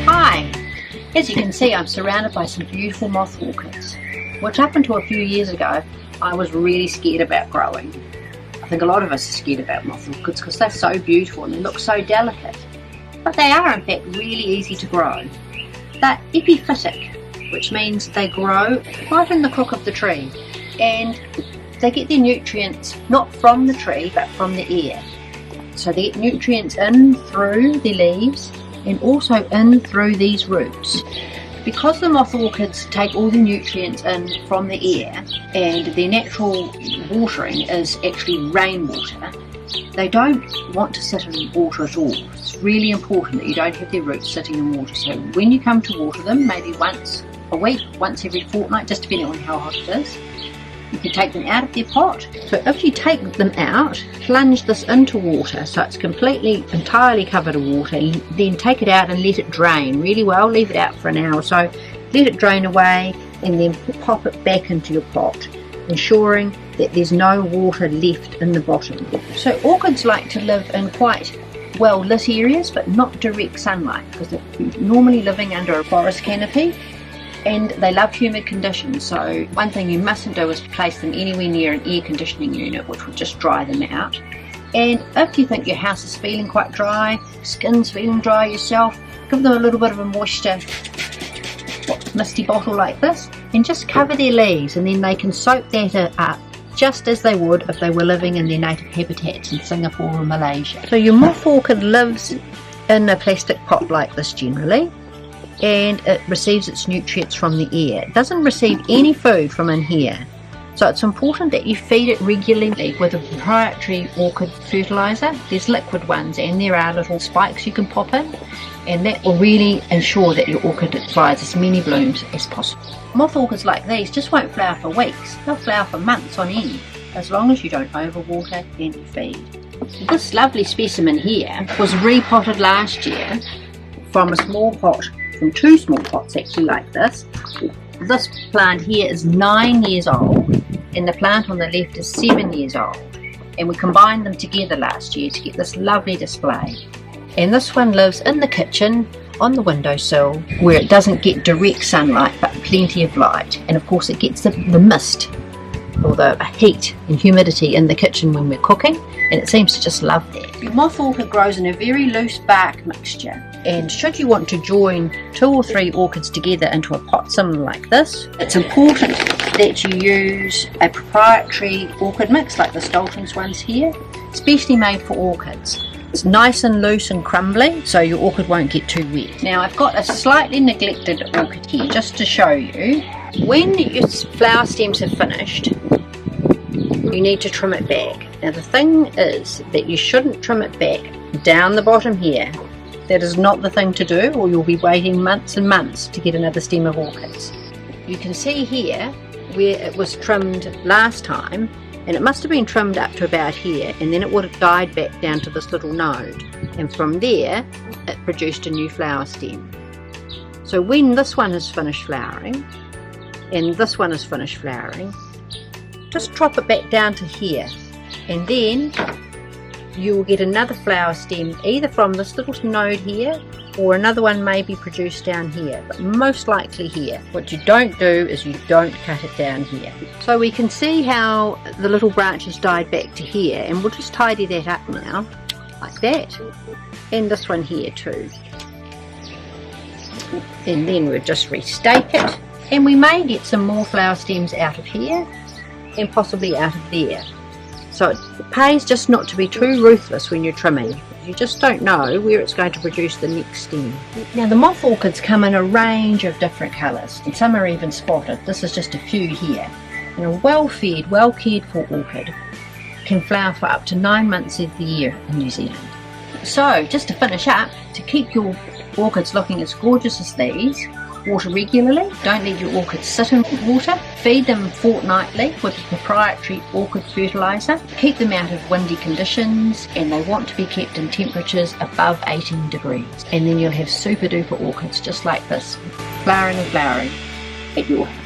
Hi! As you can see, I'm surrounded by some beautiful moth orchids, which up until a few years ago I was really scared about growing. I think a lot of us are scared about moth orchids because they're so beautiful and they look so delicate. But they are in fact really easy to grow. They're epiphytic, which means they grow right in the crook of the tree, and they get their nutrients not from the tree but from the air. So they get nutrients in through the leaves and also in through these roots. Because the moth orchids take all the nutrients in from the air and their natural watering is actually rainwater, they don't want to sit in water at all. It's really important that you don't have their roots sitting in water. So when you come to water them, maybe once a week, once every fortnight, just depending on how hot it is, you can take them out of their pot. So if you take them out, plunge this into water so it's entirely covered in water, then take it out and let it drain really well. Leave it out for an hour or so, let it drain away, and then pop it back into your pot, ensuring that there's no water left in the bottom. So orchids like to live in quite well lit areas but not direct sunlight, because they're normally living under a forest canopy and they love humid conditions. So one thing you mustn't do is place them anywhere near an air conditioning unit, which would just dry them out. And if you think your house is feeling quite dry, skin's feeling dry yourself, give them a little bit of a moisture misty bottle like this and just cover their leaves, and then they can soak that up just as they would if they were living in their native habitats in Singapore or Malaysia. So your moth orchid lives in a plastic pot like this generally, and it receives its nutrients from the air. It doesn't receive any food from in here. So it's important that you feed it regularly with a proprietary orchid fertiliser. There's liquid ones and there are little spikes you can pop in, and that will really ensure that your orchid provides as many blooms as possible. Moth orchids like these just won't flower for weeks. They'll flower for months on end, as long as you don't overwater and you feed. This lovely specimen here was repotted last year from a small pot, from two small pots actually like this. This plant here is 9 years old and the plant on the left is 7 years old, and we combined them together last year to get this lovely display. And this one lives in the kitchen on the windowsill where it doesn't get direct sunlight but plenty of light, and of course it gets the mist or the heat and humidity in the kitchen when we're cooking, and it seems to just love that. Your moth orchid grows in a very loose bark mixture, and should you want to join 2 or 3 orchids together into a pot similar like this, it's important that you use a proprietary orchid mix like the Dalton's ones here, specially made for orchids. It's nice and loose and crumbly, so your orchid won't get too wet. Now I've got a slightly neglected orchid here just to show you. When your flower stems have finished, you need to trim it back. Now the thing is that you shouldn't trim it back down the bottom here. That is not the thing to do, or you'll be waiting months and months to get another stem of orchids. You can see here where it was trimmed last time, and it must have been trimmed up to about here, and then it would have died back down to this little node, and from there it produced a new flower stem. So when this one has finished flowering and this one is finished flowering, just drop it back down to here, and then you will get another flower stem either from this little node here, or another one may be produced down here, but most likely here. What you don't do is you don't cut it down here. So we can see how the little branches died back to here, and we'll just tidy that up now, like that, and this one here too. And then we'll just restake it, and we may get some more flower stems out of here and possibly out of there. So it pays just not to be too ruthless when you're trimming. You just don't know where it's going to produce the next stem. Now the moth orchids come in a range of different colours, and some are even spotted. This is just a few here. And a well-fed, well-cared for orchid can flower for up to 9 months of the year in New Zealand. So just to finish up, to keep your orchids looking as gorgeous as these, water regularly. Don't let your orchids sit in water. Feed them fortnightly with a proprietary orchid fertiliser. Keep them out of windy conditions, and they want to be kept in temperatures above 18 degrees. And then you'll have super duper orchids just like this, flowering and flowering at your house.